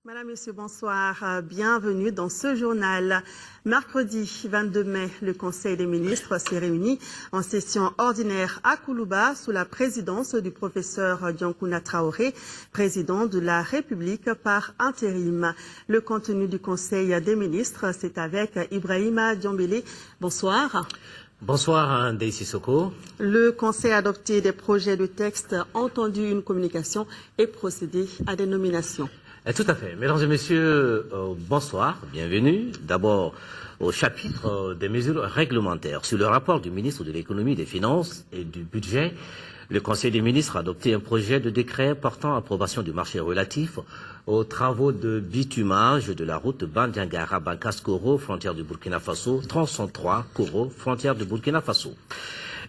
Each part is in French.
Madame, Monsieur, bonsoir. Bienvenue dans ce journal. Mercredi 22 mai, le Conseil des ministres s'est réuni en session ordinaire à Koulouba sous la présidence du professeur Diankouna Traoré, président de la République par intérim. Le contenu du Conseil des ministres, c'est avec Ibrahima Diambélé. Bonsoir. Bonsoir, Ndeye Sissoko. Le Conseil a adopté des projets de texte, entendu une communication et procédé à des nominations. Tout à fait. Mesdames et messieurs, bonsoir, bienvenue. D'abord, au chapitre des mesures réglementaires. Sur le rapport du ministre de l'Économie, des Finances et du Budget, le Conseil des ministres a adopté un projet de décret portant approbation du marché relatif aux travaux de bitumage de la route Bandiangara-Bankas-Koro, frontière du Burkina Faso, tronçon 3, Koro, frontière du Burkina Faso.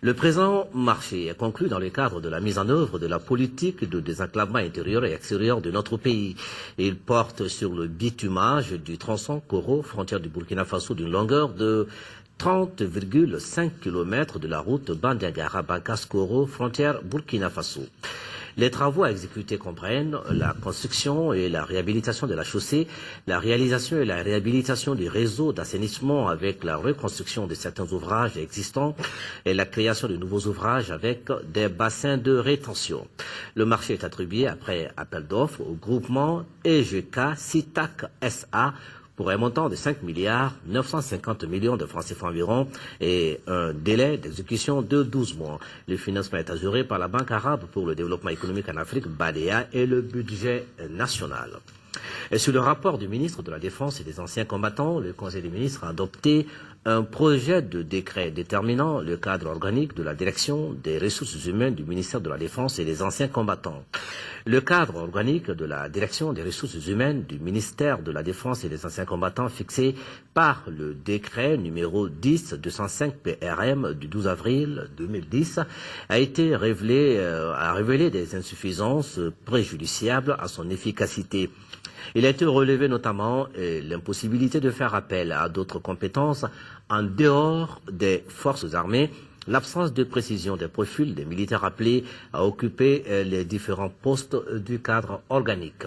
Le présent marché est conclu dans le cadre de la mise en œuvre de la politique de désenclavement intérieur et extérieur de notre pays. Il porte sur le bitumage du tronçon Koro, frontière du Burkina Faso, d'une longueur de 30,5 km de la route Bandiagara-Bankas-Koro, frontière Burkina Faso. Les travaux à exécuter comprennent la construction et la réhabilitation de la chaussée, la réalisation et la réhabilitation du réseau d'assainissement avec la reconstruction de certains ouvrages existants et la création de nouveaux ouvrages avec des bassins de rétention. Le marché est attribué après appel d'offres au groupement EGK SITAC SA pour un montant de 5 milliards 950 millions de francs CFA environ et un délai d'exécution de 12 mois. Le financement est assuré par la Banque arabe pour le développement économique en Afrique, BADEA, et le budget national. Et sur le rapport du ministre de la Défense et des anciens combattants, le Conseil des ministres a adopté un projet de décret déterminant le cadre organique de la direction des ressources humaines du ministère de la Défense et des anciens combattants. Le cadre organique de la direction des ressources humaines du ministère de la Défense et des anciens combattants fixé par le décret numéro 10-205 PRM du 12 avril 2010 a révélé des insuffisances préjudiciables à son efficacité. Il a été relevé notamment l'impossibilité de faire appel à d'autres compétences en dehors des forces armées, l'absence de précision des profils des militaires appelés à occuper les différents postes du cadre organique.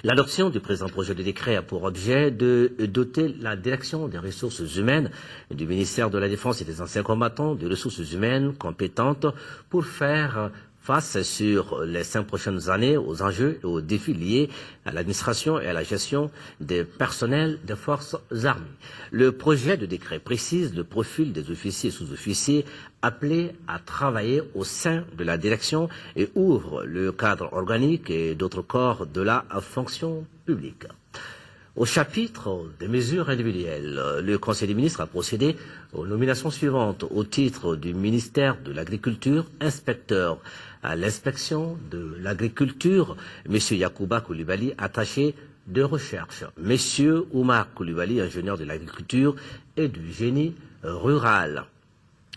L'adoption du présent projet de décret a pour objet de doter la direction des ressources humaines du ministère de la Défense et des anciens combattants de ressources humaines compétentes pour faire face sur les 5 prochaines années aux enjeux et aux défis liés à l'administration et à la gestion des personnels des forces armées. Le projet de décret précise le profil des officiers et sous-officiers appelés à travailler au sein de la direction et ouvre le cadre organique et d'autres corps de la fonction publique. Au chapitre des mesures individuelles, le Conseil des ministres a procédé aux nominations suivantes au titre du ministère de l'Agriculture, inspecteur à l'inspection de l'agriculture, M. Yacouba Koulibaly, attaché de recherche, M. Oumar Koulibaly, ingénieur de l'agriculture et du génie rural,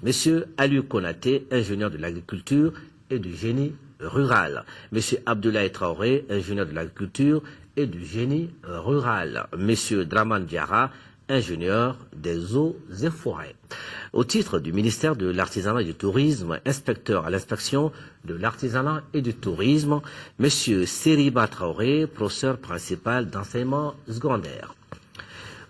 M. Aliou Konaté, ingénieur de l'agriculture et du génie rural, M. Abdoulaye Traoré, ingénieur de l'agriculture et du génie rural, M. Draman Diarra, ingénieur des eaux et forêts. Au titre du ministère de l'Artisanat et du Tourisme, inspecteur à l'inspection de l'artisanat et du tourisme, M. Seriba Traoré, professeur principal d'enseignement secondaire.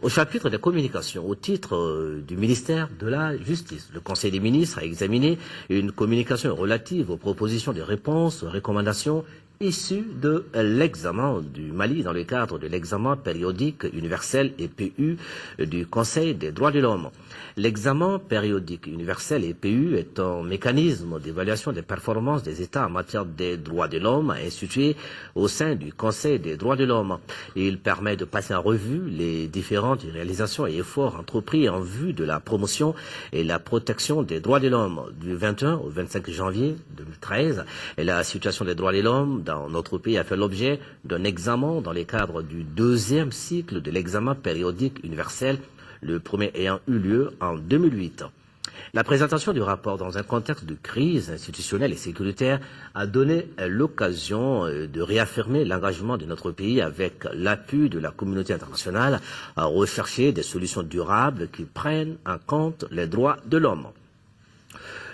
Au chapitre des communications, au titre du ministère de la Justice, le Conseil des ministres a examiné une communication relative aux propositions de réponse, aux recommandations issues de l'examen du Mali dans le cadre de l'examen périodique universel EPU du Conseil des droits de l'homme. L'examen périodique universel EPU est un mécanisme d'évaluation des performances des États en matière des droits de l'homme institué au sein du Conseil des droits de l'homme. Il permet de passer en revue les différentes réalisations et efforts entrepris en vue de la promotion et la protection des droits de l'homme du 21 au 25 janvier 2013. Et la situation des droits de l'homme dans notre pays a fait l'objet d'un examen dans le cadre du 2e cycle de l'examen périodique universel, le premier ayant eu lieu en 2008. La présentation du rapport dans un contexte de crise institutionnelle et sécuritaire a donné l'occasion de réaffirmer l'engagement de notre pays avec l'appui de la communauté internationale à rechercher des solutions durables qui prennent en compte les droits de l'homme.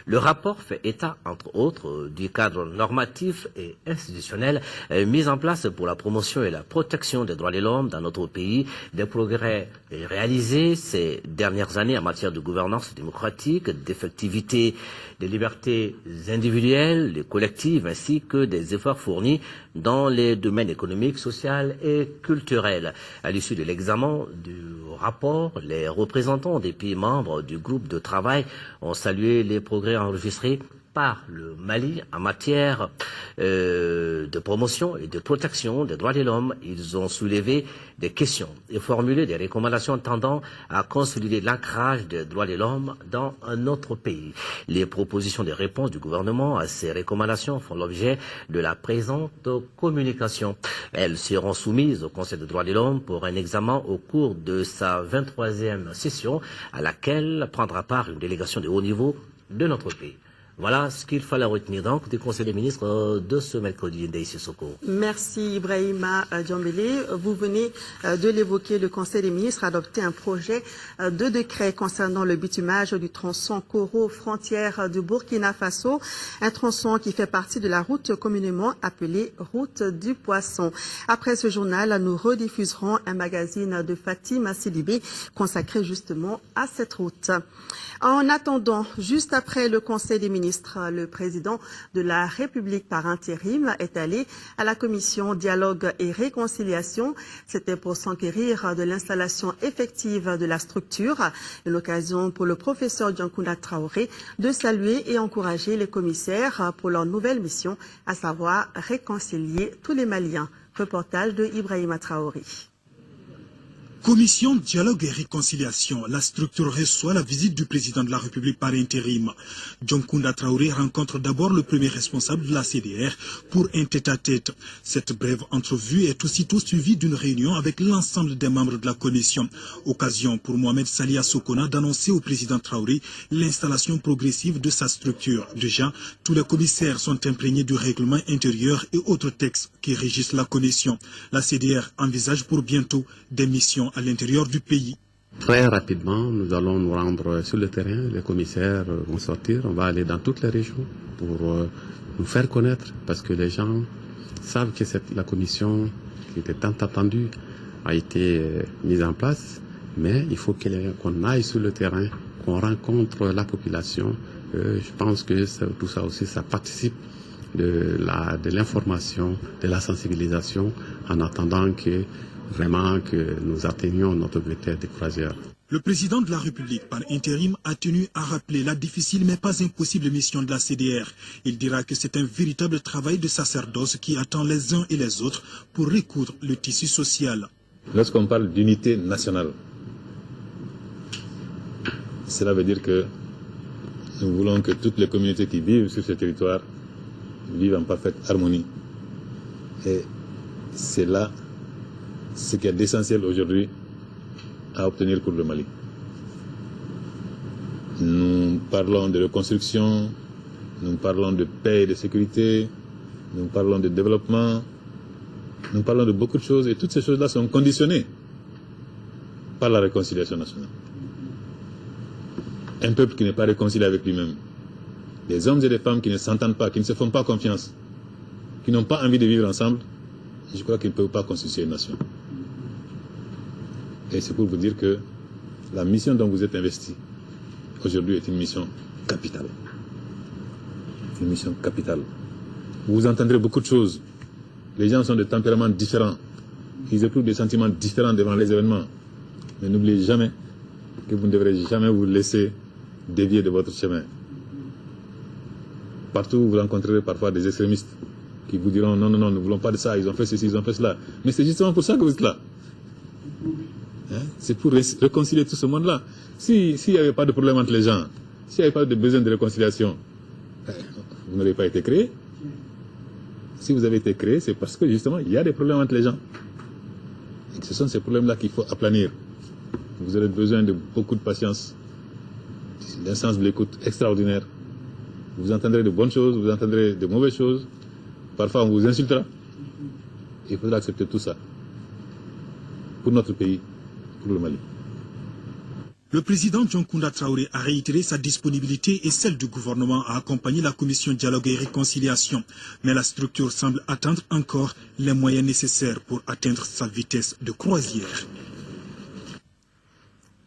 Le rapport fait état, entre autres, du cadre normatif et institutionnel mis en place pour la promotion et la protection des droits de l'homme dans notre pays, des progrès réalisés ces dernières années en matière de gouvernance démocratique, d'effectivité des libertés individuelles, des collectives, ainsi que des efforts fournis dans les domaines économiques, social et culturels. À l'issue de l'examen du rapport, les représentants des pays membres du groupe de travail ont salué les progrès enregistrés par le Mali en matière de promotion et de protection des droits de l'homme. Ils ont soulevé des questions et formulé des recommandations tendant à consolider l'ancrage des droits de l'homme dans un autre pays. Les propositions de réponse du gouvernement à ces recommandations font l'objet de la présente communication. Elles seront soumises au Conseil des droits de l'homme pour un examen au cours de sa 23e session à laquelle prendra part une délégation de haut niveau de notre pays. Voilà ce qu'il fallait retenir donc du Conseil des ministres de ce mercredi, Ndeye Sissoko. Merci Ibrahima Djambélé. Vous venez de l'évoquer, le Conseil des ministres a adopté un projet de décret concernant le bitumage du tronçon Koro, frontière du Burkina Faso, un tronçon qui fait partie de la route communément appelée route du poisson. Après ce journal, nous rediffuserons un magazine de Fatima Sidibé consacré justement à cette route. En attendant, juste après le Conseil des ministres, le président de la République par intérim est allé à la commission Dialogue et Réconciliation. C'était pour s'enquérir de l'installation effective de la structure. Une occasion pour le professeur Djankounda Traoré de saluer et encourager les commissaires pour leur nouvelle mission, à savoir réconcilier tous les Maliens. Reportage de Ibrahima Traoré. Commission Dialogue et Réconciliation, la structure reçoit la visite du président de la République par intérim. Djankounda Traoré rencontre d'abord le premier responsable de la CDR pour un tête-à-tête. Cette brève entrevue est aussitôt suivie d'une réunion avec l'ensemble des membres de la commission. Occasion pour Mohamed Salia Sokona d'annoncer au président Traoré l'installation progressive de sa structure. Déjà, tous les commissaires sont imprégnés du règlement intérieur et autres textes qui régissent la commission. La CDR envisage pour bientôt des missions à l'intérieur du pays. Très rapidement, nous allons nous rendre sur le terrain. Les commissaires vont sortir. On va aller dans toutes les régions pour nous faire connaître, parce que les gens savent que la commission qui était tant attendue a été mise en place. Mais il faut qu'on aille sur le terrain, qu'on rencontre la population. Je pense que tout ça aussi, ça participe de l'information, de la sensibilisation, en attendant que nous atteignions notre objectif de croisière. Le président de la République par intérim a tenu à rappeler la difficile mais pas impossible mission de la CDR. Il dira que c'est un véritable travail de sacerdoce qui attend les uns et les autres pour recoudre le tissu social. Lorsqu'on parle d'unité nationale, cela veut dire que nous voulons que toutes les communautés qui vivent sur ce territoire vivent en parfaite harmonie. Et c'est là ce qui est d'essentiel aujourd'hui à obtenir pour le Mali. Nous parlons de reconstruction, nous parlons de paix et de sécurité, nous parlons de développement, nous parlons de beaucoup de choses, et toutes ces choses-là sont conditionnées par la réconciliation nationale. Un peuple qui n'est pas réconcilié avec lui-même, des hommes et des femmes qui ne s'entendent pas, qui ne se font pas confiance, qui n'ont pas envie de vivre ensemble, je crois qu'ils ne peuvent pas constituer une nation. Et c'est pour vous dire que la mission dont vous êtes investi aujourd'hui est une mission capitale. Une mission capitale. Vous entendrez beaucoup de choses. Les gens sont de tempéraments différents. Ils éprouvent des sentiments différents devant les événements. Mais n'oubliez jamais que vous ne devrez jamais vous laisser dévier de votre chemin. Partout, vous rencontrerez parfois des extrémistes qui vous diront non, nous ne voulons pas de ça, ils ont fait ceci, ils ont fait cela. Mais c'est justement pour ça que vous êtes là. C'est pour réconcilier tout ce monde-là. S'il n'y avait pas de problème entre les gens, s'il n'y avait pas de besoin de réconciliation, vous n'auriez pas été créé. Si vous avez été créé, c'est parce que justement, il y a des problèmes entre les gens. Et ce sont ces problèmes-là qu'il faut aplanir. Vous aurez besoin de beaucoup de patience, d'un sens de l'écoute extraordinaire. Vous entendrez de bonnes choses, vous entendrez de mauvaises choses. Parfois, on vous insultera. Il faudra accepter tout ça. Pour notre pays, pour le Mali. Le président Dioncounda Traoré a réitéré sa disponibilité et celle du gouvernement à accompagner la commission dialogue et réconciliation. Mais la structure semble attendre encore les moyens nécessaires pour atteindre sa vitesse de croisière.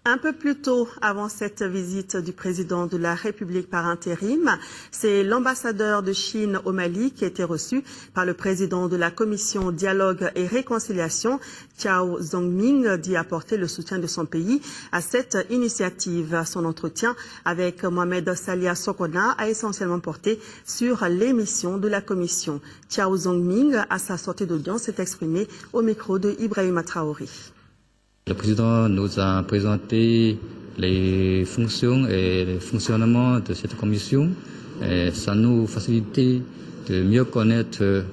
Un peu plus tôt, avant cette visite du président de la République par intérim, c'est l'ambassadeur de Chine au Mali qui a été reçu par le président de la commission dialogue et réconciliation, Thiaw Zongming, d'y apporter le soutien de son pays à cette initiative. Son entretien avec Mohamed Salia Sokona a essentiellement porté sur les missions de la commission. Thiaw Zongming, à sa sortie d'audience, s'est exprimé au micro de Ibrahima Traoré. Le président nous a présenté les fonctions et le fonctionnement de cette commission. Et ça nous facilite de mieux connaître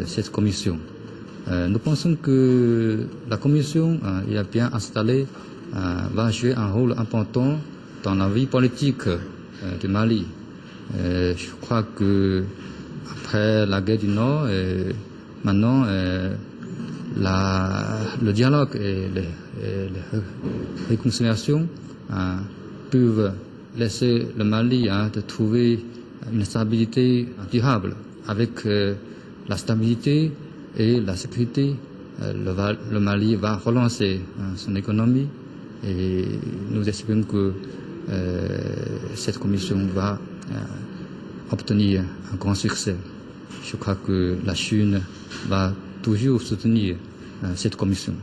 cette commission. Nous pensons que la commission, il a bien installée, va jouer un rôle important dans la vie politique du Mali. Je crois que après la guerre du Nord, maintenant, le dialogue et les réconciliations peuvent laisser le Mali de trouver une stabilité durable. Avec la stabilité et la sécurité, le Mali va relancer son économie et nous espérons que cette commission va obtenir un grand succès. Je crois que la Chine va toujours soutenir cette commission.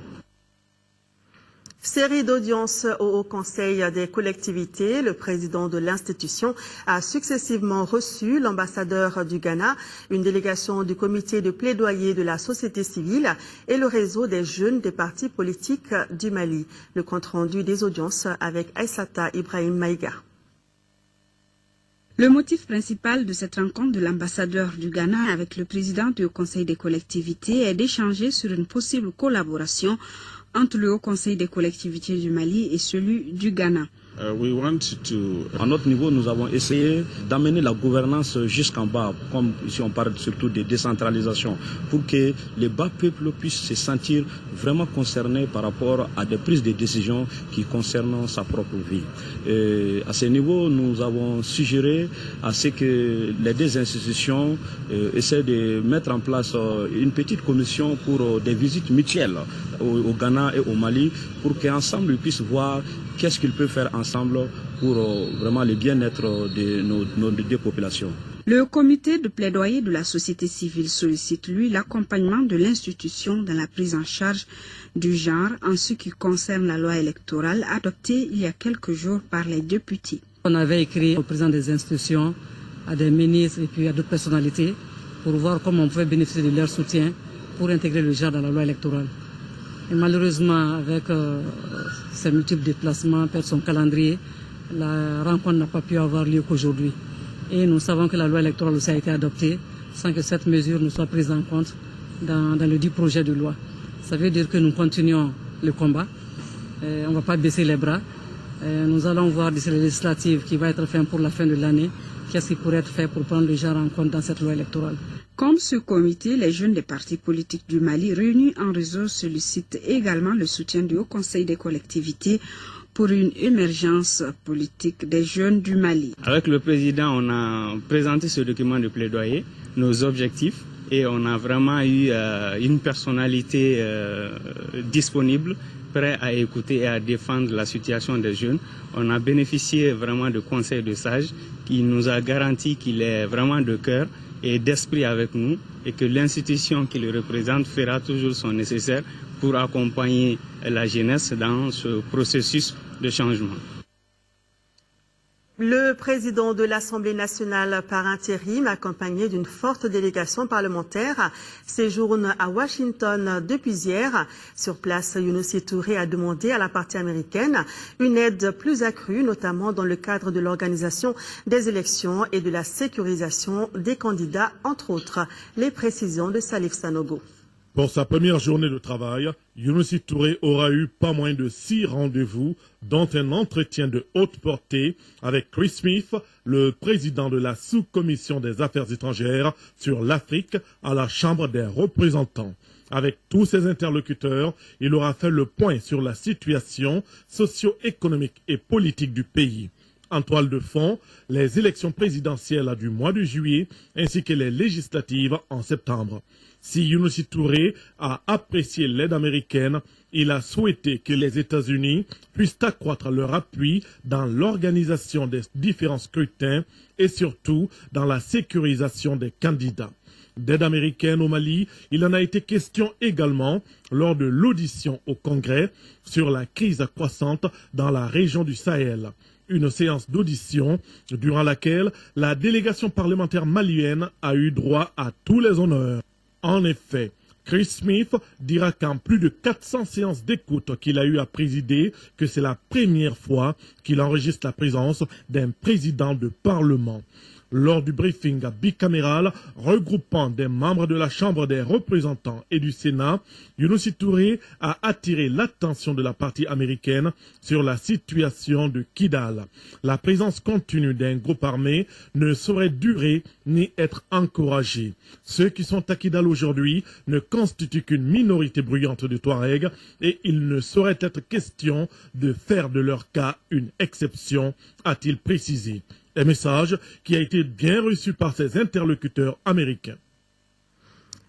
Série d'audiences au Haut Conseil des collectivités. Le président de l'institution a successivement reçu l'ambassadeur du Ghana, une délégation du comité de plaidoyer de la société civile et le réseau des jeunes des partis politiques du Mali. Le compte-rendu des audiences avec Aïssata Ibrahim Maïga. Le motif principal de cette rencontre de l'ambassadeur du Ghana avec le président du Haut Conseil des collectivités est d'échanger sur une possible collaboration entre le Haut Conseil des collectivités du Mali et celui du Ghana. À notre niveau, nous avons essayé d'amener la gouvernance jusqu'en bas, comme ici on parle surtout de décentralisation, pour que les bas peuples puissent se sentir vraiment concernés par rapport à des prises de décision qui concernent sa propre vie. Et à ce niveau, nous avons suggéré à ce que les deux institutions essaient de mettre en place une petite commission pour des visites mutuelles au Ghana et au Mali, pour qu'ensemble ils puissent voir qu'est-ce qu'ils peuvent faire ensemble pour vraiment le bien-être de nos deux populations. Le comité de plaidoyer de la société civile sollicite, lui, l'accompagnement de l'institution dans la prise en charge du genre en ce qui concerne la loi électorale adoptée il y a quelques jours par les députés. On avait écrit au président des institutions, à des ministres et puis à d'autres personnalités pour voir comment on pouvait bénéficier de leur soutien pour intégrer le genre dans la loi électorale. Et malheureusement, avec ces multiples déplacements, par son calendrier, la rencontre n'a pas pu avoir lieu qu'aujourd'hui. Et nous savons que la loi électorale aussi a été adoptée sans que cette mesure ne soit prise en compte dans le dit projet de loi. Ça veut dire que nous continuons le combat. On ne va pas baisser les bras. Nous allons voir d'ici les législatives qui va être fait pour la fin de l'année, qu'est-ce qui pourrait être fait pour prendre le genre en compte dans cette loi électorale. Comme ce comité, les jeunes des partis politiques du Mali réunis en réseau sollicitent également le soutien du Haut Conseil des collectivités pour une émergence politique des jeunes du Mali. Avec le président, on a présenté ce document de plaidoyer, nos objectifs, et on a vraiment eu une personnalité disponible, prêt à écouter et à défendre la situation des jeunes. On a bénéficié vraiment de conseils de sages qui nous a garanti qu'il est vraiment de cœur et d'esprit avec nous et que l'institution qui le représente fera toujours son nécessaire pour accompagner la jeunesse dans ce processus de changement. Le président de l'Assemblée nationale par intérim, accompagné d'une forte délégation parlementaire, séjourne à Washington depuis hier. Sur place, Younousi Touré a demandé à la partie américaine une aide plus accrue, notamment dans le cadre de l'organisation des élections et de la sécurisation des candidats, entre autres. Les précisions de Salif Sanogo. Pour sa première journée de travail, Younousi Touré aura eu pas moins de 6 rendez-vous, dont un entretien de haute portée avec Chris Smith, le président de la sous-commission des affaires étrangères sur l'Afrique à la Chambre des représentants. Avec tous ses interlocuteurs, il aura fait le point sur la situation socio-économique et politique du pays. En toile de fond, les élections présidentielles du mois de juillet ainsi que les législatives en septembre. Si Younousi Touré a apprécié l'aide américaine, il a souhaité que les États-Unis puissent accroître leur appui dans l'organisation des différents scrutins et surtout dans la sécurisation des candidats. D'aide américaine au Mali, il en a été question également lors de l'audition au Congrès sur la crise croissante dans la région du Sahel. Une séance d'audition durant laquelle la délégation parlementaire malienne a eu droit à tous les honneurs. En effet, Chris Smith dira qu'en plus de 400 séances d'écoute qu'il a eu à présider, que c'est la première fois qu'il enregistre la présence d'un président de parlement. Lors du briefing bicaméral regroupant des membres de la Chambre des représentants et du Sénat, Younousi Touré a attiré l'attention de la partie américaine sur la situation de Kidal. La présence continue d'un groupe armé ne saurait durer ni être encouragée. Ceux qui sont à Kidal aujourd'hui ne constituent qu'une minorité bruyante de Touaregs et il ne saurait être question de faire de leur cas une exception, a-t-il précisé. Un message qui a été bien reçu par ses interlocuteurs américains.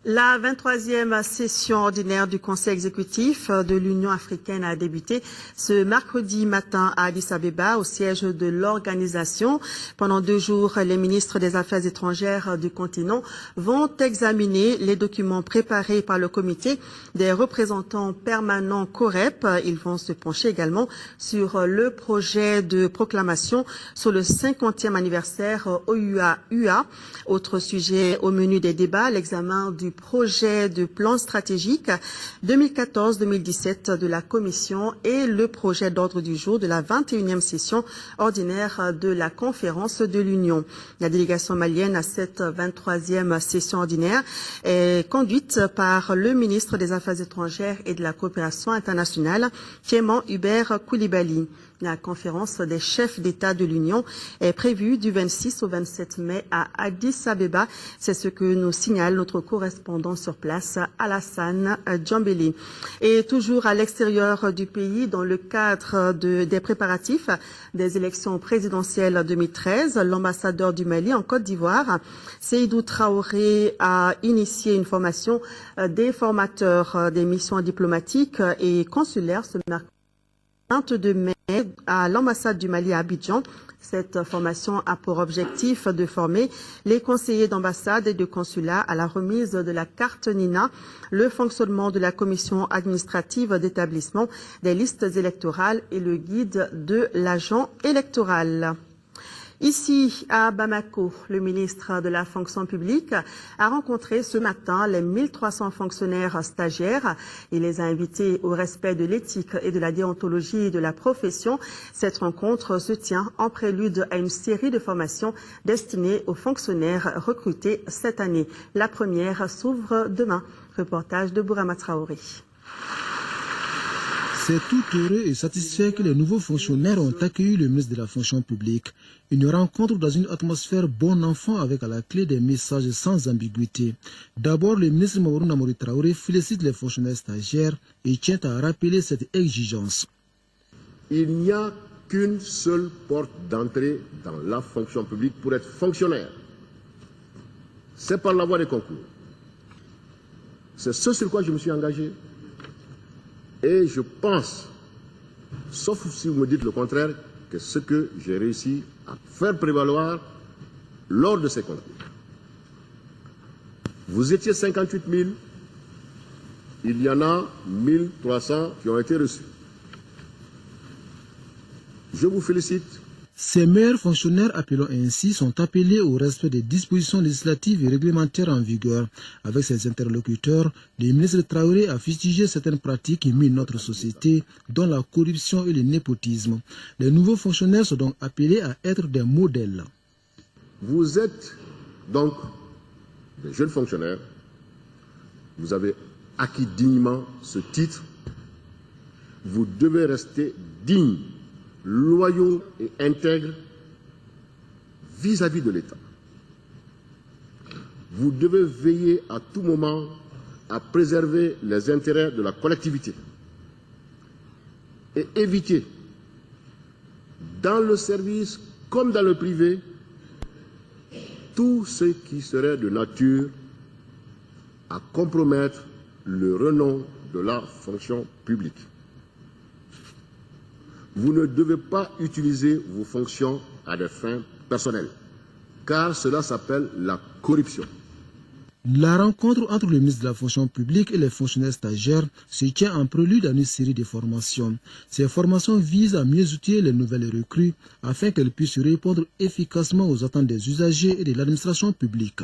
La 23e session ordinaire du Conseil exécutif de l'Union africaine a débuté ce mercredi matin à Addis Abeba, au siège de l'organisation. Pendant 2 jours, les ministres des Affaires étrangères du continent vont examiner les documents préparés par le comité des représentants permanents COREP. Ils vont se pencher également sur le projet de proclamation sur le 50e anniversaire OUA-UA. Autre sujet au menu des débats, l'examen du projet de plan stratégique 2014-2017 de la Commission et le projet d'ordre du jour de la 21e session ordinaire de la Conférence de l'Union. La délégation malienne à cette 23e session ordinaire est conduite par le ministre des Affaires étrangères et de la Coopération internationale, Clément Hubert Koulibaly. La conférence des chefs d'État de l'Union est prévue du 26 au 27 mai à Addis Abeba. C'est ce que nous signale notre correspondant sur place, Alassane Djambeli. Et toujours à l'extérieur du pays, dans le cadre des préparatifs des élections présidentielles 2013, l'ambassadeur du Mali en Côte d'Ivoire, Seydou Traoré, a initié une formation des formateurs des missions diplomatiques et consulaires ce mercredi 22 mai à l'ambassade du Mali à Abidjan. Cette formation a pour objectif de former les conseillers d'ambassade et de consulat à la remise de la carte NINA, le fonctionnement de la commission administrative d'établissement des listes électorales et le guide de l'agent électoral. Ici, à Bamako, le ministre de la fonction publique a rencontré ce matin les 1300 fonctionnaires stagiaires. Il les a invités au respect de l'éthique et de la déontologie de la profession. Cette rencontre se tient en prélude à une série de formations destinées aux fonctionnaires recrutés cette année. La première s'ouvre demain. Reportage de Bourama Traoré. C'est tout heureux et satisfait que les nouveaux fonctionnaires ont accueilli le ministre de la fonction publique. Une rencontre dans une atmosphère bon enfant avec à la clé des messages sans ambiguïté. D'abord, le ministre Mamadou Namori Traoré félicite les fonctionnaires stagiaires et tient à rappeler cette exigence. Il n'y a qu'une seule porte d'entrée dans la fonction publique pour être fonctionnaire. C'est par la voie des concours. C'est ce sur quoi je me suis engagé. Et je pense, sauf si vous me dites le contraire, que ce que j'ai réussi à faire prévaloir lors de ces concours. Vous étiez 58 000, il y en a 1300 qui ont été reçus. Je vous félicite. Ces meilleurs fonctionnaires, appelons ainsi, sont appelés au respect des dispositions législatives et réglementaires en vigueur. Avec ses interlocuteurs, le ministre Traoré a fustigé certaines pratiques qui minent notre société, dont la corruption et le népotisme. Les nouveaux fonctionnaires sont donc appelés à être des modèles. Vous êtes donc des jeunes fonctionnaires. Vous avez acquis dignement ce titre, vous devez rester dignes, loyaux et intègres vis-à-vis de l'État. Vous devez veiller à tout moment à préserver les intérêts de la collectivité et éviter, dans le service comme dans le privé, tout ce qui serait de nature à compromettre le renom de la fonction publique. Vous ne devez pas utiliser vos fonctions à des fins personnelles, car cela s'appelle la corruption. La rencontre entre le ministre de la fonction publique et les fonctionnaires stagiaires se tient en prélude à une série de formations. Ces formations visent à mieux outiller les nouvelles recrues afin qu'elles puissent répondre efficacement aux attentes des usagers et de l'administration publique.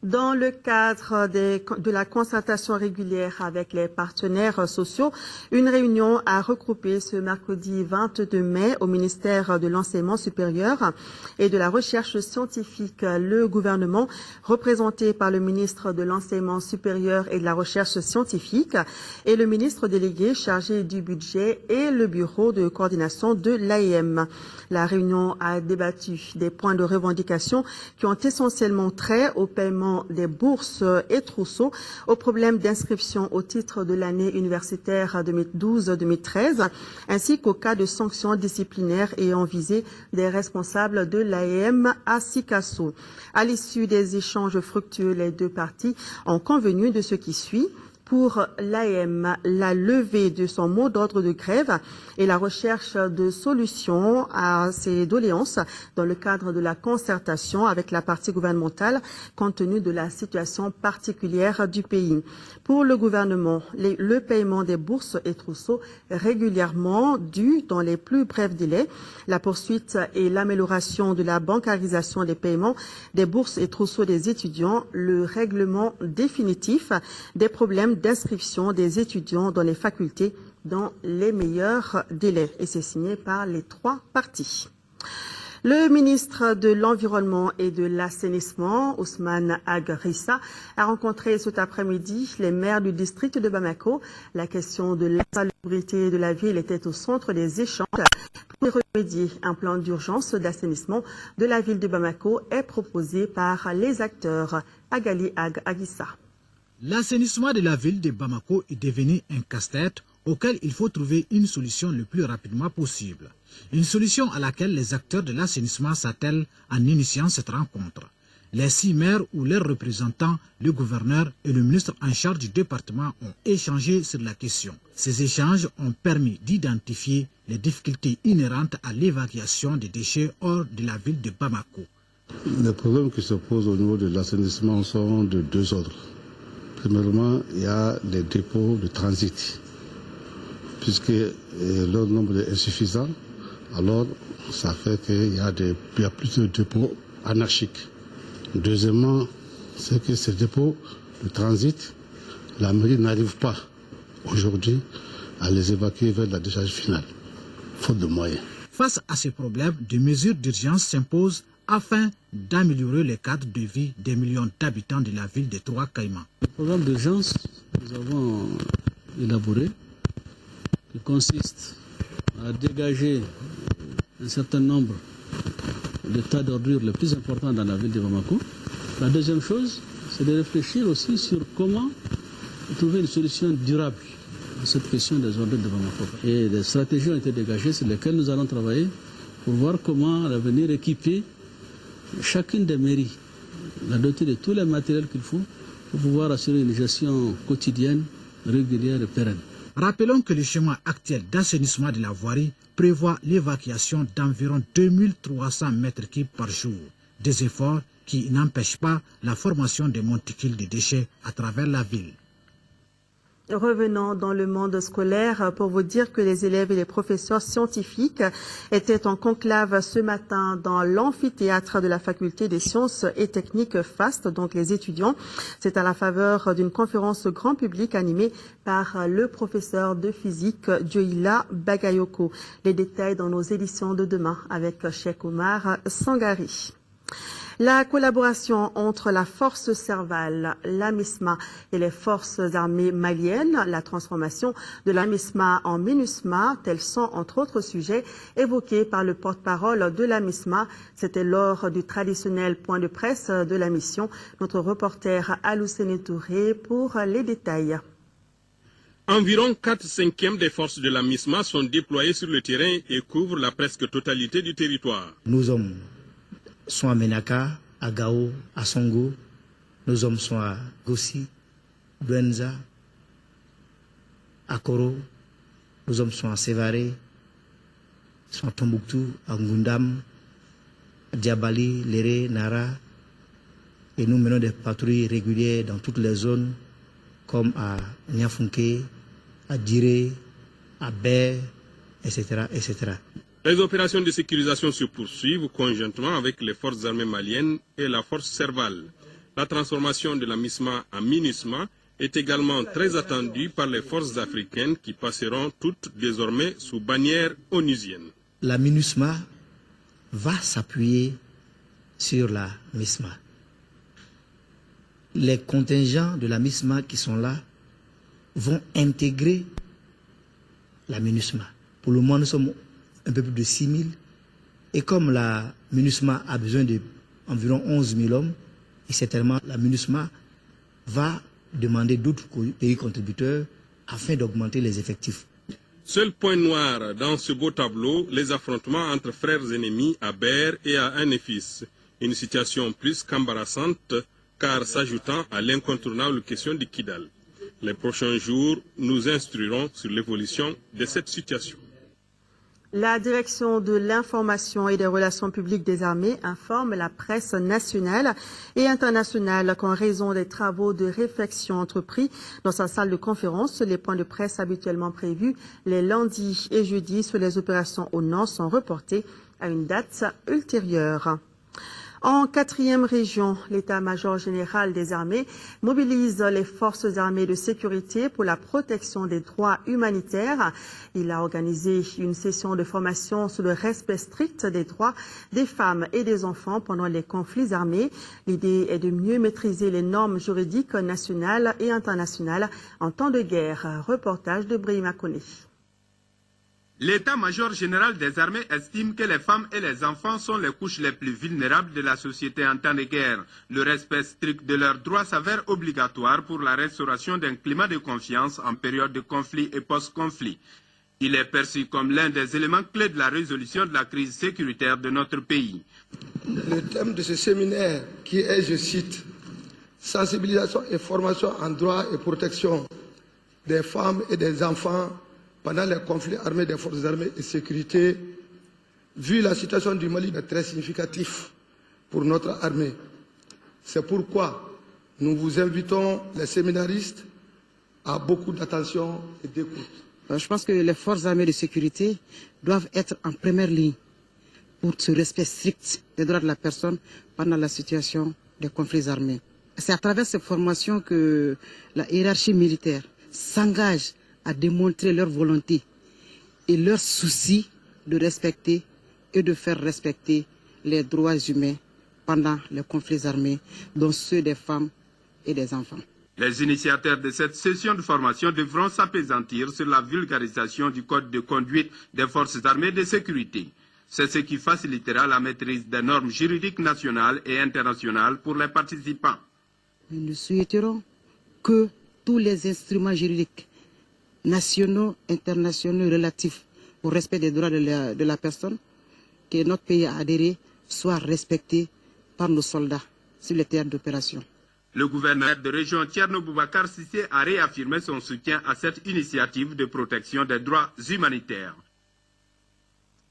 Dans le cadre de la concertation régulière avec les partenaires sociaux, une réunion a regroupé ce mercredi 22 mai au ministère de l'Enseignement supérieur et de la Recherche scientifique. Le gouvernement, représenté par le ministre de l'Enseignement supérieur et de la Recherche scientifique, et le ministre délégué chargé du budget et le bureau de coordination de l'AEM. La réunion a débattu des points de revendication qui ont essentiellement trait au paiement des bourses et trousseaux, aux problèmes d'inscription au titre de l'année universitaire 2012-2013, ainsi qu'au cas de sanctions disciplinaires ayant visé des responsables de l'AEM à Sikasso. À l'issue des échanges fructueux, les deux parties ont convenu de ce qui suit. Pour l'AEM, la levée de son mot d'ordre de grève et la recherche de solutions à ces doléances dans le cadre de la concertation avec la partie gouvernementale compte tenu de la situation particulière du pays. Pour le gouvernement, le paiement des bourses et trousseaux régulièrement dus dans les plus brefs délais, la poursuite et l'amélioration de la bancarisation des paiements des bourses et trousseaux des étudiants, le règlement définitif des problèmes d'inscription des étudiants dans les facultés dans les meilleurs délais. Et c'est signé par les trois parties. Le ministre de l'Environnement et de l'Assainissement, Ousmane Agrissa, a rencontré cet après-midi les maires du district de Bamako. La question de l'insalubrité de la ville était au centre des échanges. Pour y remédier, un plan d'urgence d'assainissement de la ville de Bamako est proposé par les acteurs. Agali Agrissa. L'assainissement de la ville de Bamako est devenu un casse-tête auquel il faut trouver une solution le plus rapidement possible. Une solution à laquelle les acteurs de l'assainissement s'attellent en initiant cette rencontre. Les 6 maires ou leurs représentants, le gouverneur et le ministre en charge du département ont échangé sur la question. Ces échanges ont permis d'identifier les difficultés inhérentes à l'évacuation des déchets hors de la ville de Bamako. Les problèmes qui se posent au niveau de l'assainissement sont de deux ordres. Premièrement, il y a les dépôts de transit. Puisque leur nombre est insuffisant, alors ça fait qu'il y a plus de dépôts anarchiques. Deuxièmement, c'est que ces dépôts de transit, la mairie n'arrive pas aujourd'hui à les évacuer vers la décharge finale, faute de moyens. Face à ces problèmes, des mesures d'urgence s'imposent afin d'améliorer le cadre de vie des millions d'habitants de la ville de Trois-Caïmans. Le programme d'urgence que nous avons élaboré, qui consiste à dégager un certain nombre de tas d'ordures les plus importants dans la ville de Bamako. La deuxième chose, c'est de réfléchir aussi sur comment trouver une solution durable à cette question des ordures de Bamako. Et des stratégies ont été dégagées sur lesquelles nous allons travailler pour voir comment à l'avenir équiper chacune des mairies, la doter de tous les matériels qu'il faut pour pouvoir assurer une gestion quotidienne, régulière et pérenne. Rappelons que le schéma actuel d'assainissement de la voirie prévoit l'évacuation d'environ 2300 m3 par jour. Des efforts qui n'empêchent pas la formation de monticules de déchets à travers la ville. Revenons dans le monde scolaire pour vous dire que les élèves et les professeurs scientifiques étaient en conclave ce matin dans l'amphithéâtre de la faculté des sciences et techniques FAST, donc les étudiants. C'est à la faveur d'une conférence grand public animée par le professeur de physique Dioïla Bagayoko. Les détails dans nos éditions de demain avec Cheikh Omar Sangari. La collaboration entre la force Serval, l'AMISMA et les forces armées maliennes, la transformation de l'AMISMA en MINUSMA, tels sont entre autres sujets évoqués par le porte-parole de l'AMISMA. C'était lors du traditionnel point de presse de la mission. Notre reporter Aloussene Touré pour les détails. Environ 4/5 des forces de la MISMA sont déployées sur le terrain et couvrent la presque totalité du territoire. Nos hommes sont à Menaka, à Gao, à Songo. Nos hommes sont à Gossi, Buenza, à Koro. Nos hommes sont à Sévaré, sont à Tombouctou, à Ngundam, à Diabali, Léré, Nara. Et nous menons des patrouilles régulières dans toutes les zones, comme à Niafunke, à Diré, à Bé, etc., etc. Les opérations de sécurisation se poursuivent conjointement avec les forces armées maliennes et la force Serval. La transformation de la MISMA en MINUSMA est également très attendue par les forces africaines qui passeront toutes désormais sous bannière onusienne. La MINUSMA va s'appuyer sur la MISMA. Les contingents de la MISMA qui sont là vont intégrer la MINUSMA. Pour le moment, nous sommes un peu plus de 6 000. Et comme la MINUSMA a besoin d'environ 11 000 hommes, et certainement la MINUSMA va demander d'autres pays contributeurs afin d'augmenter les effectifs. Seul point noir dans ce beau tableau, les affrontements entre frères ennemis à Ber et à Anefis. Une situation plus qu'embarrassante, car s'ajoutant à l'incontournable question de Kidal. Les prochains jours nous instruiront sur l'évolution de cette situation. La direction de l'information et des relations publiques des armées informe la presse nationale et internationale qu'en raison des travaux de réflexion entrepris dans sa salle de conférence, les points de presse habituellement prévus les lundis et jeudis sur les opérations au nord sont reportés à une date ultérieure. En 4e région, l'état-major général des armées mobilise les forces armées de sécurité pour la protection des droits humanitaires. Il a organisé une session de formation sur le respect strict des droits des femmes et des enfants pendant les conflits armés. L'idée est de mieux maîtriser les normes juridiques nationales et internationales en temps de guerre. Reportage de Brahima Kone. L'état-major général des armées estime que les femmes et les enfants sont les couches les plus vulnérables de la société en temps de guerre. Le respect strict de leurs droits s'avère obligatoire pour la restauration d'un climat de confiance en période de conflit et post-conflit. Il est perçu comme l'un des éléments clés de la résolution de la crise sécuritaire de notre pays. Le thème de ce séminaire qui est, je cite, « Sensibilisation et formation en droit et protection des femmes et des enfants » pendant les conflits armés des forces armées et sécurité, vu la situation du Mali est très significatif pour notre armée. C'est pourquoi nous vous invitons, les séminaristes, à beaucoup d'attention et d'écoute. Je pense que les forces armées de sécurité doivent être en première ligne pour ce respect strict des droits de la personne pendant la situation des conflits armés. C'est à travers ces formations que la hiérarchie militaire s'engage à démontrer leur volonté et leur souci de respecter et de faire respecter les droits humains pendant les conflits armés, dont ceux des femmes et des enfants. Les initiateurs de cette session de formation devront s'appesantir sur la vulgarisation du code de conduite des forces armées de sécurité. C'est ce qui facilitera la maîtrise des normes juridiques nationales et internationales pour les participants. Nous souhaiterons que tous les instruments juridiques nationaux, internationaux relatifs au respect des droits de la personne que notre pays a adhéré soient respectés par nos soldats sur les théâtres d'opération. Le gouverneur de région Thierno Boubacar Sissé a réaffirmé son soutien à cette initiative de protection des droits humanitaires.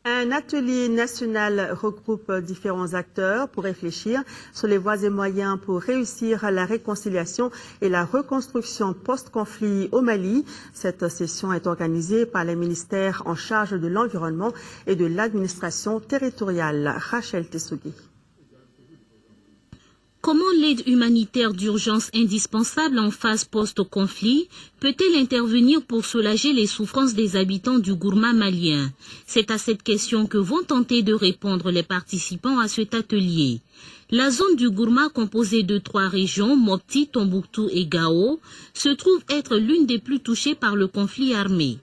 Un atelier national regroupe différents acteurs pour réfléchir sur les voies et moyens pour réussir la réconciliation et la reconstruction post-conflit au Mali. Cette session est organisée par les ministères en charge de l'environnement et de l'administration territoriale. Rachel Tessougui. Comment l'aide humanitaire d'urgence indispensable en phase post-conflit peut-elle intervenir pour soulager les souffrances des habitants du Gourma malien? C'est à cette question que vont tenter de répondre les participants à cet atelier. La zone du Gourma, composée de 3 régions, Mopti, Tombouctou et Gao, se trouve être l'une des plus touchées par le conflit armé.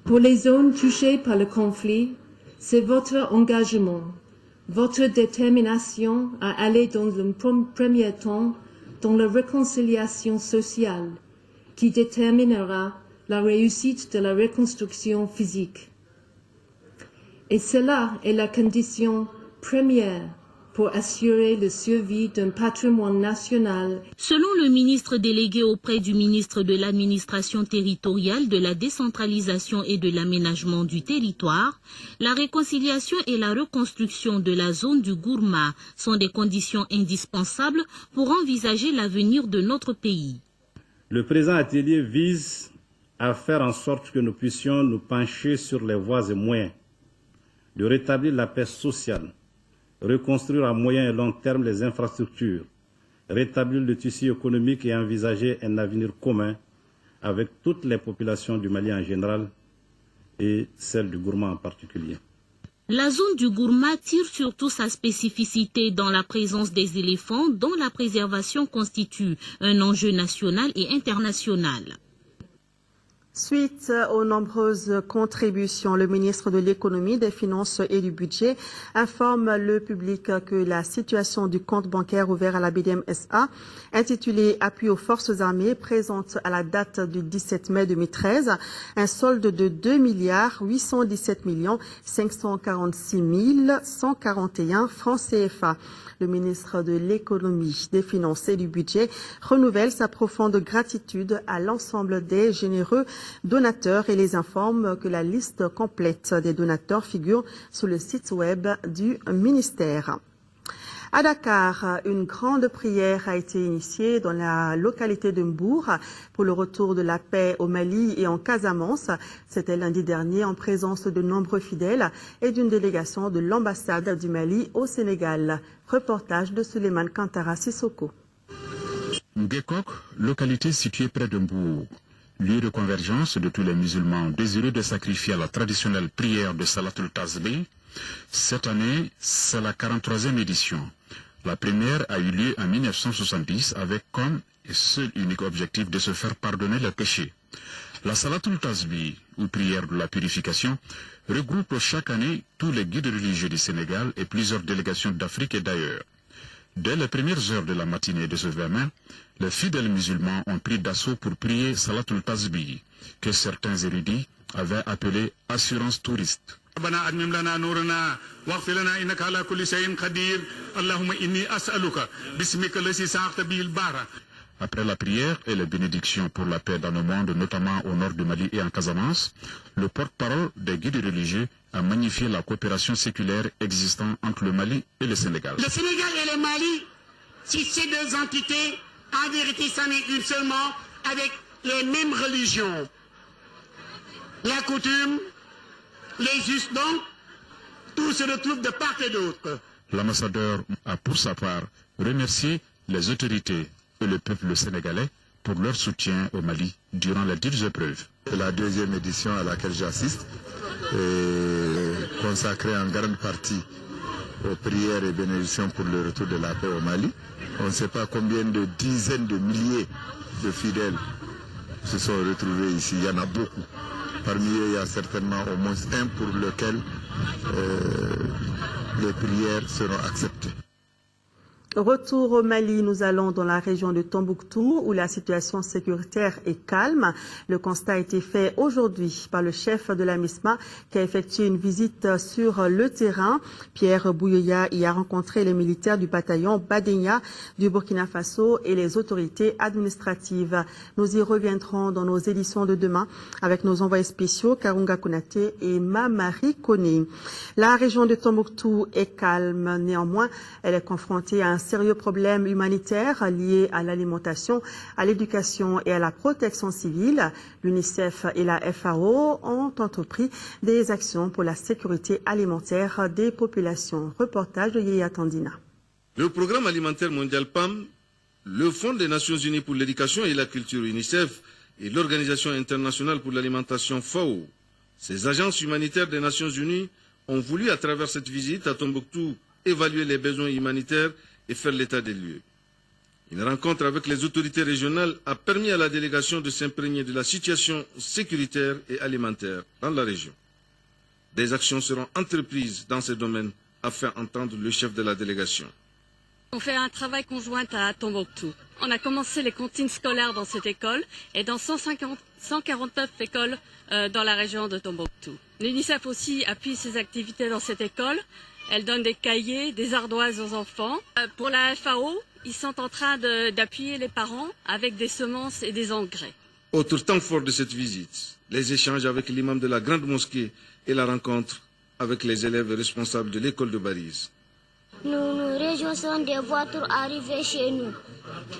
Pour les zones touchées par le conflit, c'est votre engagement, votre détermination à aller dans le premier temps dans la réconciliation sociale qui déterminera la réussite de la reconstruction physique. Et cela est la condition première pour assurer le survie d'un patrimoine national. Selon le ministre délégué auprès du ministre de l'administration territoriale, de la décentralisation et de l'aménagement du territoire, la réconciliation et la reconstruction de la zone du Gourma sont des conditions indispensables pour envisager l'avenir de notre pays. Le présent atelier vise à faire en sorte que nous puissions nous pencher sur les voies et moyens de rétablir la paix sociale, reconstruire à moyen et long terme les infrastructures, rétablir le tissu économique et envisager un avenir commun avec toutes les populations du Mali en général et celle du Gourma en particulier. La zone du Gourma tire surtout sa spécificité dans la présence des éléphants dont la préservation constitue un enjeu national et international. Suite aux nombreuses contributions, le ministre de l'Économie, des Finances et du Budget informe le public que la situation du compte bancaire ouvert à la BDM SA, intitulé Appui aux forces armées, présente à la date du 17 mai 2013 un solde de 2 817 546 141 francs CFA. Le ministre de l'Économie, des Finances et du Budget renouvelle sa profonde gratitude à l'ensemble des généreux donateurs et les informe que la liste complète des donateurs figure sur le site web du ministère. À Dakar, une grande prière a été initiée dans la localité de Mbour pour le retour de la paix au Mali et en Casamance. C'était lundi dernier en présence de nombreux fidèles et d'une délégation de l'ambassade du Mali au Sénégal. Reportage de Suleiman Kantara Sissoko. Ngekok, localité située près de Mbour, lieu de convergence de tous les musulmans désireux de sacrifier à la traditionnelle prière de Salatul Tasbih. Cette année, c'est la 43e édition. La première a eu lieu en 1970 avec comme seul unique objectif de se faire pardonner les péchés. La Salatul Tasbih, ou prière de la purification, regroupe chaque année tous les guides religieux du Sénégal et plusieurs délégations d'Afrique et d'ailleurs. Dès les premières heures de la matinée de ce 20 mai, les fidèles musulmans ont pris d'assaut pour prier Salatul Tasbih, que certains érudits avaient appelé assurance touriste. Après la prière et les bénédictions pour la paix dans le monde, notamment au nord du Mali et en Casamance, le porte-parole des guides religieux a magnifié la coopération séculaire existant entre le Mali et le Sénégal. Le Sénégal et le Mali, si ces deux entités, en vérité, c'en est une seulement, avec les mêmes religions. La coutume, les us donc, tout se retrouve de part et d'autre. L'ambassadeur a pour sa part remercié les autorités et le peuple sénégalais pour leur soutien au Mali durant les dures épreuves. C'est la deuxième édition à laquelle j'assiste, consacrée en grande partie aux prières et bénédictions pour le retour de la paix au Mali. On ne sait pas combien de dizaines de milliers de fidèles se sont retrouvés ici, il y en a beaucoup. Parmi eux, il y a certainement au moins un pour lequel les prières seront acceptées. Retour au Mali, nous allons dans la région de Tombouctou où la situation sécuritaire est calme. Le constat a été fait aujourd'hui par le chef de la MISMA qui a effectué une visite sur le terrain. Pierre Bouyoya y a rencontré les militaires du bataillon Badenia du Burkina Faso et les autorités administratives. Nous y reviendrons dans nos éditions de demain avec nos envoyés spéciaux Karunga Konaté et Mamari Kone. La région de Tombouctou est calme, néanmoins elle est confrontée à un sérieux problèmes humanitaires liés à l'alimentation, à l'éducation et à la protection civile. L'UNICEF et la FAO ont entrepris des actions pour la sécurité alimentaire des populations. Reportage de Yaya Tandina. Le programme alimentaire mondial PAM, le Fonds des Nations Unies pour l'éducation et la culture UNICEF et l'Organisation internationale pour l'alimentation FAO, ces agences humanitaires des Nations Unies ont voulu à travers cette visite à Tombouctou évaluer les besoins humanitaires et faire l'état des lieux. Une rencontre avec les autorités régionales a permis à la délégation de s'imprégner de la situation sécuritaire et alimentaire dans la région. Des actions seront entreprises dans ce domaine afin d'entendre le chef de la délégation. On fait un travail conjoint à Tombouctou. On a commencé les cantines scolaires dans cette école et dans 149 écoles dans la région de Tombouctou. L'UNICEF aussi appuie ses activités dans cette école. Elle donne des cahiers, des ardoises aux enfants. Pour la FAO, ils sont en train d'appuyer les parents avec des semences et des engrais. Autre temps fort de cette visite, les échanges avec l'imam de la grande mosquée et la rencontre avec les élèves responsables de l'école de Bariz. Nous nous réjouissons de votre arrivée chez nous.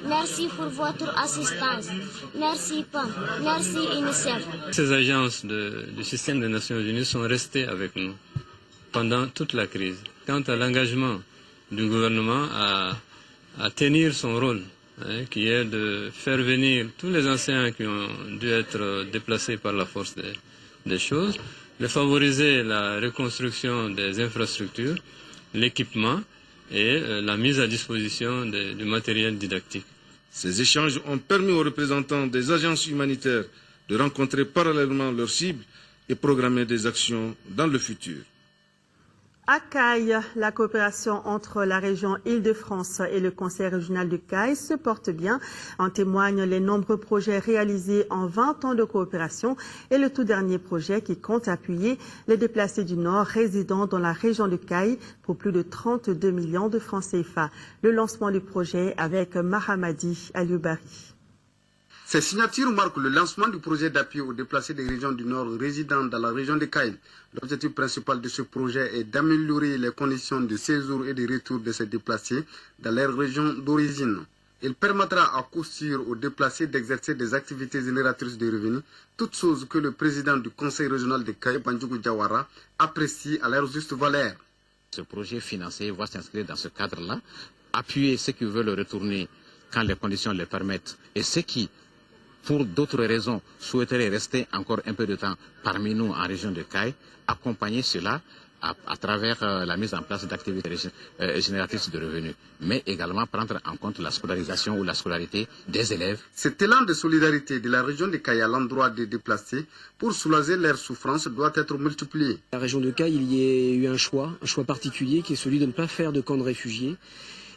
Merci pour votre assistance. Merci PAM. Merci UNICEF. Ces agences du système des Nations Unies sont restées avec nous pendant toute la crise. Quant à l'engagement du gouvernement à tenir son rôle, qui est de faire venir tous les anciens qui ont dû être déplacés par la force des choses, de favoriser la reconstruction des infrastructures, l'équipement et la mise à disposition du matériel didactique. Ces échanges ont permis aux représentants des agences humanitaires de rencontrer parallèlement leurs cibles et programmer des actions dans le futur. À Caille, la coopération entre la région Île-de-France et le Conseil régional de Caille se porte bien. En témoignent les nombreux projets réalisés en 20 ans de coopération et le tout dernier projet qui compte appuyer les déplacés du Nord résidant dans la région de Caille pour plus de 32 millions de francs CFA. Le lancement du projet avec Mahamadi Alioubari. Ces signatures marquent le lancement du projet d'appui aux déplacés des régions du Nord résidant dans la région de Caille. L'objectif principal de ce projet est d'améliorer les conditions de séjour et de retour de ces déplacés dans leur région d'origine. Il permettra à coup sûr aux déplacés d'exercer des activités génératrices de revenus, toutes choses que le président du conseil régional de Caille, Bandjougou Diawara, apprécie à leur juste valeur. Ce projet financier va s'inscrire dans ce cadre-là, appuyer ceux qui veulent retourner quand les conditions le permettent et ceux qui, pour d'autres raisons, souhaiteraient rester encore un peu de temps parmi nous en région de Caille, accompagner cela à travers la mise en place d'activités génératrices de revenus, mais également prendre en compte la scolarisation ou la scolarité des élèves. Cet élan de solidarité de la région de Caille à l'endroit des déplacés pour soulager leurs souffrances doit être multiplié. La région de Caille, il y a eu un choix particulier qui est celui de ne pas faire de camp de réfugiés,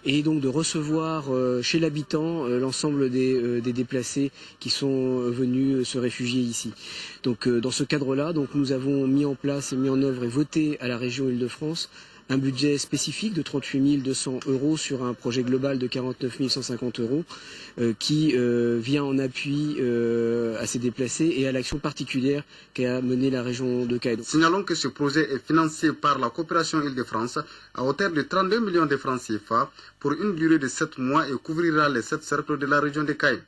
et donc de recevoir chez l'habitant l'ensemble des déplacés qui sont venus se réfugier ici. Donc dans ce cadre-là, nous avons mis en place, mis en œuvre et voté à la région Île-de-France un budget spécifique de 38 200 € sur un projet global de 49 150 € qui vient en appui à ces déplacés et à l'action particulière qu'a menée la région de Caille. Signalons que ce projet est financé par la coopération Île-de-France à hauteur de 32 millions de francs CFA pour une durée de 7 mois et couvrira les 7 cercles de la région de Caille.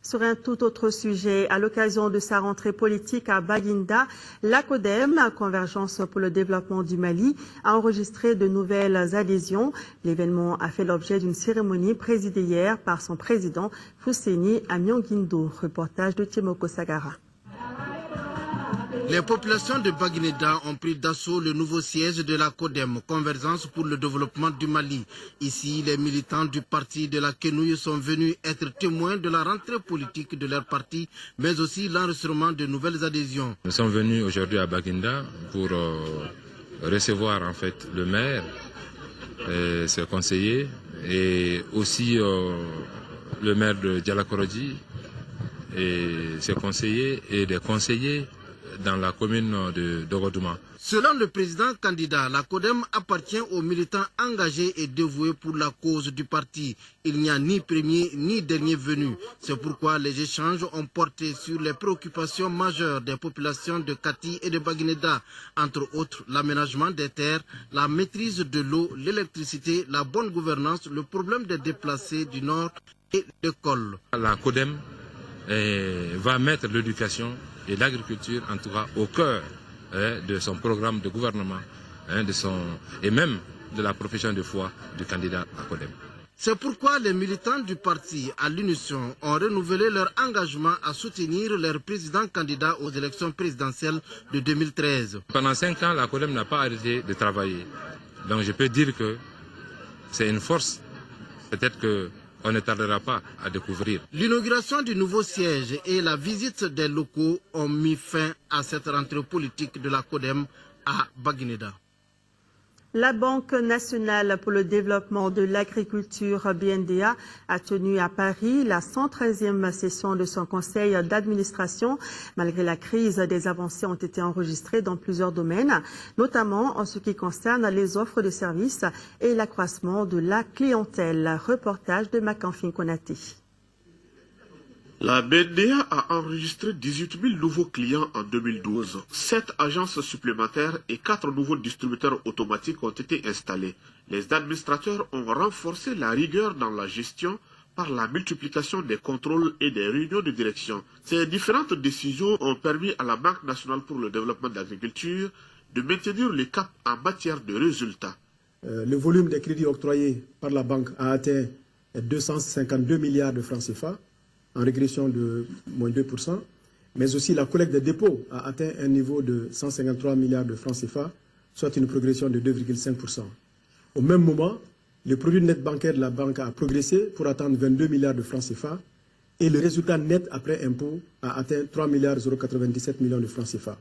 Sur un tout autre sujet, à l'occasion de sa rentrée politique à Baguinda, la CODEM, la Convergence pour le développement du Mali, a enregistré de nouvelles adhésions. L'événement a fait l'objet d'une cérémonie présidée hier par son président Fousseni Amionguindo. Reportage de Timoko Sagara. Les populations de Baguineda ont pris d'assaut le nouveau siège de la CODEM, Convergence pour le développement du Mali. Ici, les militants du parti de la Quenouille sont venus être témoins de la rentrée politique de leur parti, mais aussi l'enregistrement de nouvelles adhésions. Nous sommes venus aujourd'hui à Baguinda pour recevoir en fait le maire, ses conseillers et aussi le maire de Dialakorodji et ses conseillers et des conseillers dans la commune de Dogodouma. Selon le président candidat, la CODEM appartient aux militants engagés et dévoués pour la cause du parti. Il n'y a ni premier ni dernier venu. C'est pourquoi les échanges ont porté sur les préoccupations majeures des populations de Kati et de Baguineda, entre autres l'aménagement des terres, la maîtrise de l'eau, l'électricité, la bonne gouvernance, le problème des déplacés du Nord et l'école. La CODEM va mettre l'éducation et l'agriculture en tout cas au cœur de son programme de gouvernement et même de la profession de foi du candidat à CODEM. C'est pourquoi les militants du parti, à l'unisson, ont renouvelé leur engagement à soutenir leur président candidat aux élections présidentielles de 2013. Pendant 5 ans, la CODEM n'a pas arrêté de travailler. Donc je peux dire que c'est une force. Peut-être qu'on ne tardera pas à découvrir. L'inauguration du nouveau siège et la visite des locaux ont mis fin à cette rentrée politique de la CODEM à Baguineda. La Banque nationale pour le développement de l'agriculture, BNDA, a tenu à Paris la 113e session de son conseil d'administration. Malgré la crise, des avancées ont été enregistrées dans plusieurs domaines, notamment en ce qui concerne les offres de services et l'accroissement de la clientèle. Reportage de Makanfin Konaté. La BNDA a enregistré 18 000 nouveaux clients en 2012. 7 agences supplémentaires et 4 nouveaux distributeurs automatiques ont été installés. Les administrateurs ont renforcé la rigueur dans la gestion par la multiplication des contrôles et des réunions de direction. Ces différentes décisions ont permis à la Banque nationale pour le développement de l'agriculture de maintenir le cap en matière de résultats. Le volume des crédits octroyés par la banque a atteint 252 milliards de francs CFA, en régression de moins 2%, mais aussi la collecte des dépôts a atteint un niveau de 153 milliards de francs CFA, soit une progression de 2,5%. Au même moment, le produit net bancaire de la banque a progressé pour atteindre 22 milliards de francs CFA et le résultat net après impôt a atteint 3 milliards 097 millions de francs CFA.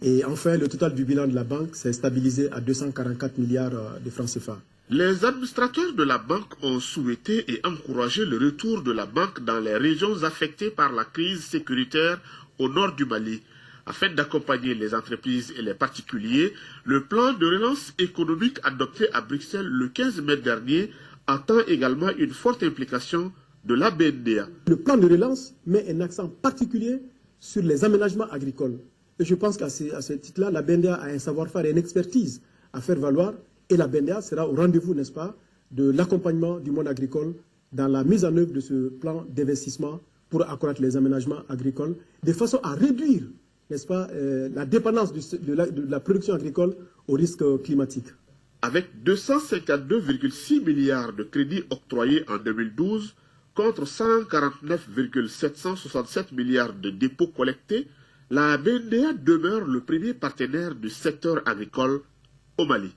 Et enfin, le total du bilan de la banque s'est stabilisé à 244 milliards de francs CFA. Les administrateurs de la banque ont souhaité et encouragé le retour de la banque dans les régions affectées par la crise sécuritaire au nord du Mali. Afin d'accompagner les entreprises et les particuliers, le plan de relance économique adopté à Bruxelles le 15 mai dernier attend également une forte implication de la BNDA. Le plan de relance met un accent particulier sur les aménagements agricoles. Et je pense qu'à ce titre-là, la BNDA a un savoir-faire et une expertise à faire valoir. Et la BNDA sera au rendez-vous, n'est-ce pas, de l'accompagnement du monde agricole dans la mise en œuvre de ce plan d'investissement pour accroître les aménagements agricoles, de façon à réduire, n'est-ce pas, la dépendance de la production agricole au risque climatique. Avec 252,6 milliards de crédits octroyés en 2012 contre 149,767 milliards de dépôts collectés, la BNDA demeure le premier partenaire du secteur agricole au Mali.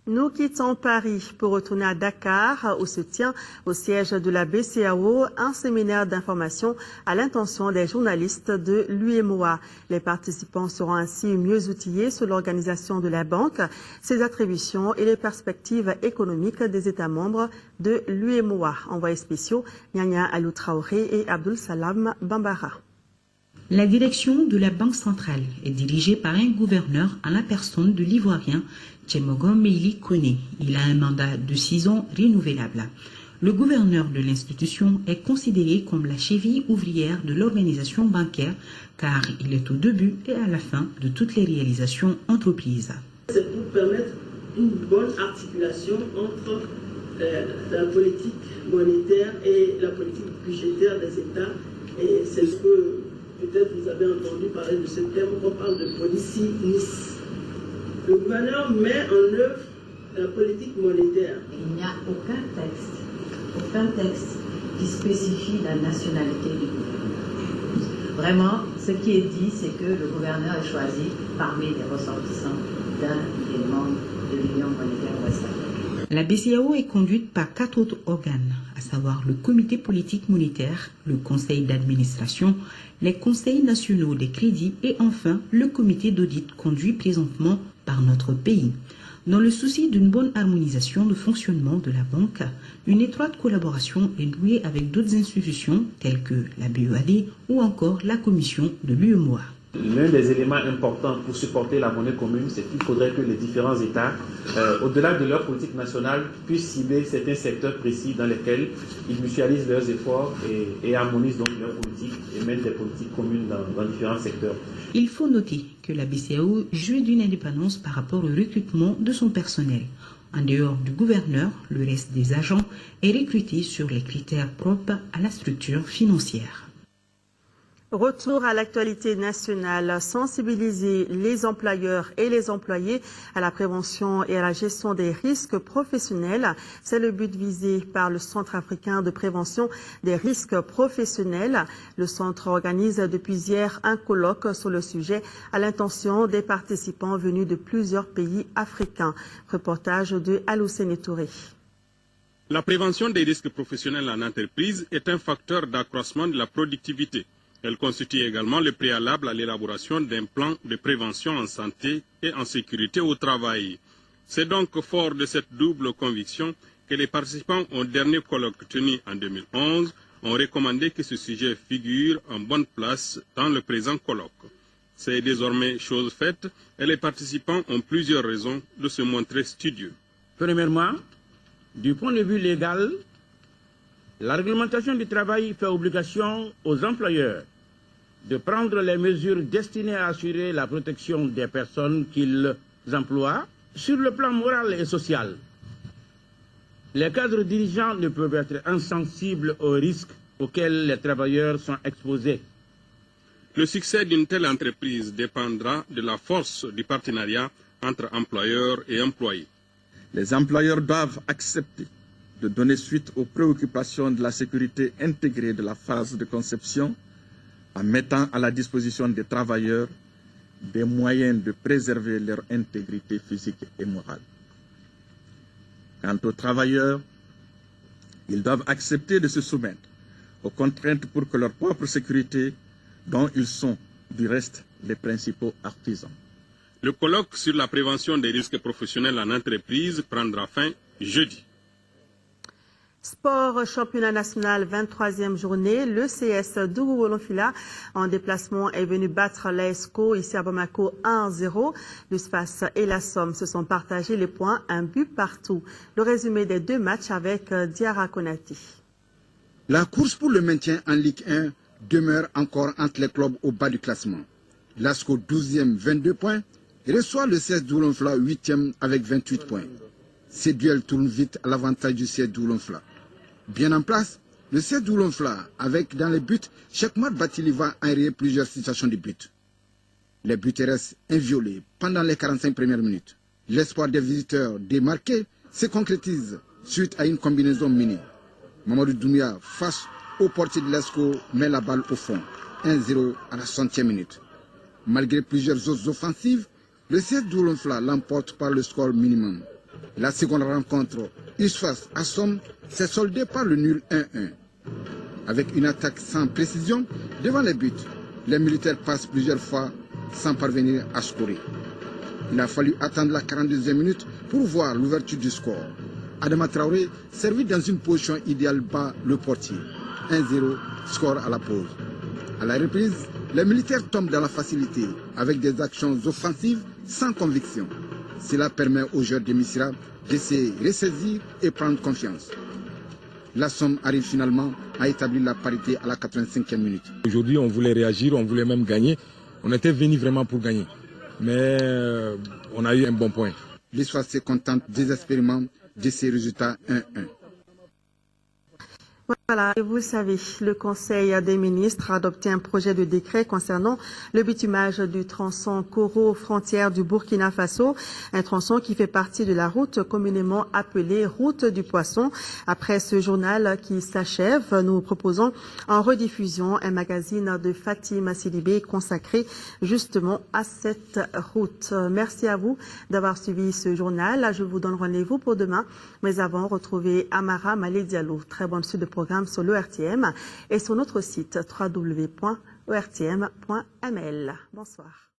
Nous quittons Paris pour retourner à Dakar, où se tient au siège de la BCEAO un séminaire d'information à l'intention des journalistes de l'UEMOA. Les participants seront ainsi mieux outillés sur l'organisation de la banque, ses attributions et les perspectives économiques des États membres de l'UEMOA. Envoyés spéciaux, Nyanya Alou Traoré et Abdul Salam Bambara. La direction de la Banque centrale est dirigée par un gouverneur en la personne de l'Ivoirien Tchemogon Meili Kone. Il a un mandat de 6 ans renouvelable. Le gouverneur de l'institution est considéré comme la cheville ouvrière de l'organisation bancaire car il est au début et à la fin de toutes les réalisations entreprises. C'est pour permettre une bonne articulation entre la politique monétaire et la politique budgétaire des États. Et c'est ce que peut-être vous avez entendu parler de ce terme, on parle de policy Nice. Le gouverneur met en œuvre la politique monétaire. Il n'y a aucun texte qui spécifie la nationalité du gouverneur. Vraiment, ce qui est dit, c'est que le gouverneur est choisi parmi les ressortissants d'un des membres de l'Union monétaire ouest-africaine. La BCEAO est conduite par 4 autres organes, à savoir le comité politique monétaire, le conseil d'administration, les conseils nationaux des crédits et enfin le comité d'audit conduit présentement par notre pays. Dans le souci d'une bonne harmonisation de fonctionnement de la banque, une étroite collaboration est nouée avec d'autres institutions telles que la BEAD ou encore la commission de l'UEMOA. L'un des éléments importants pour supporter la monnaie commune, c'est qu'il faudrait que les différents États, au-delà de leur politique nationale, puissent cibler certains secteurs précis dans lesquels ils mutualisent leurs efforts et harmonisent donc leurs politiques et mettent des politiques communes dans différents secteurs. Il faut noter que la BCEAO jouit d'une indépendance par rapport au recrutement de son personnel. En dehors du gouverneur, le reste des agents est recruté sur les critères propres à la structure financière. Retour à l'actualité nationale, sensibiliser les employeurs et les employés à la prévention et à la gestion des risques professionnels. C'est le but visé par le Centre africain de prévention des risques professionnels. Le centre organise depuis hier un colloque sur le sujet à l'intention des participants venus de plusieurs pays africains. Reportage de Aloussene Touré. La prévention des risques professionnels en entreprise est un facteur d'accroissement de la productivité. Elle constitue également le préalable à l'élaboration d'un plan de prévention en santé et en sécurité au travail. C'est donc fort de cette double conviction que les participants au dernier colloque tenu en 2011 ont recommandé que ce sujet figure en bonne place dans le présent colloque. C'est désormais chose faite et les participants ont plusieurs raisons de se montrer studieux. Premièrement, du point de vue légal, la réglementation du travail fait obligation aux employeurs de prendre les mesures destinées à assurer la protection des personnes qu'ils emploient. Sur le plan moral et social, les cadres dirigeants ne peuvent être insensibles aux risques auxquels les travailleurs sont exposés. Le succès d'une telle entreprise dépendra de la force du partenariat entre employeurs et employés. Les employeurs doivent accepter de donner suite aux préoccupations de la sécurité intégrée de la phase de conception en mettant à la disposition des travailleurs des moyens de préserver leur intégrité physique et morale. Quant aux travailleurs, ils doivent accepter de se soumettre aux contraintes pour que leur propre sécurité, dont ils sont du reste les principaux artisans. Le colloque sur la prévention des risques professionnels en entreprise prendra fin jeudi. Sport, championnat national, 23e journée. Le CS Dougou-Wolonfila en déplacement est venu battre l'AESCO ici à Bamako 1-0. L'USFAS et la Somme se sont partagés les points, un but partout. Le résumé des deux matchs avec Diarra Konati. La course pour le maintien en Ligue 1 demeure encore entre les clubs au bas du classement. L'ASCO 12e, 22 points, reçoit le CS Dougou-Wolonfila 8e avec 28 points. Ces duels tournent vite à l'avantage du CS Dougou-Wolonfila. Bien en place, le CS Dougou-Wolonfila avec dans les buts, Cheikmat Batili va enrayer plusieurs situations de but. Les buts restent inviolés pendant les 45 premières minutes. L'espoir des visiteurs démarqués se concrétise suite à une combinaison mini. Mamadou Doumbia, face au portier de l'ESCO, met la balle au fond. 1-0 à la 60e minute. Malgré plusieurs autres offensives, le CS Dougou-Wolonfila l'emporte par le score minimum. La seconde rencontre, USFAS à Somme, s'est soldée par le nul 1-1. Avec une attaque sans précision devant les buts, les militaires passent plusieurs fois sans parvenir à scorer. Il a fallu attendre la 42e minute pour voir l'ouverture du score. Adama Traoré servit dans une position idéale bas le portier. 1-0, score à la pause. À la reprise, les militaires tombent dans la facilité avec des actions offensives sans conviction. Cela permet aux joueurs de Missira de se ressaisir et prendre confiance. La Somme arrive finalement à établir la parité à la 85e minute. Aujourd'hui, on voulait réagir, on voulait même gagner. On était venu vraiment pour gagner. Mais on a eu un bon point. L'histoire se contente désespérément de ces résultats 1-1. Voilà, et vous le savez, le Conseil des ministres a adopté un projet de décret concernant le bitumage du tronçon Koro aux frontières du Burkina Faso, un tronçon qui fait partie de la route communément appelée route du poisson. Après ce journal qui s'achève, nous proposons en rediffusion un magazine de Fatima Sidibé consacré justement à cette route. Merci à vous d'avoir suivi ce journal. Je vous donne rendez-vous pour demain, mais avant, retrouvez Amara Malé Diallo. Très bonne suite de programme sur l'ORTM et sur notre site www.ortm.ml. Bonsoir.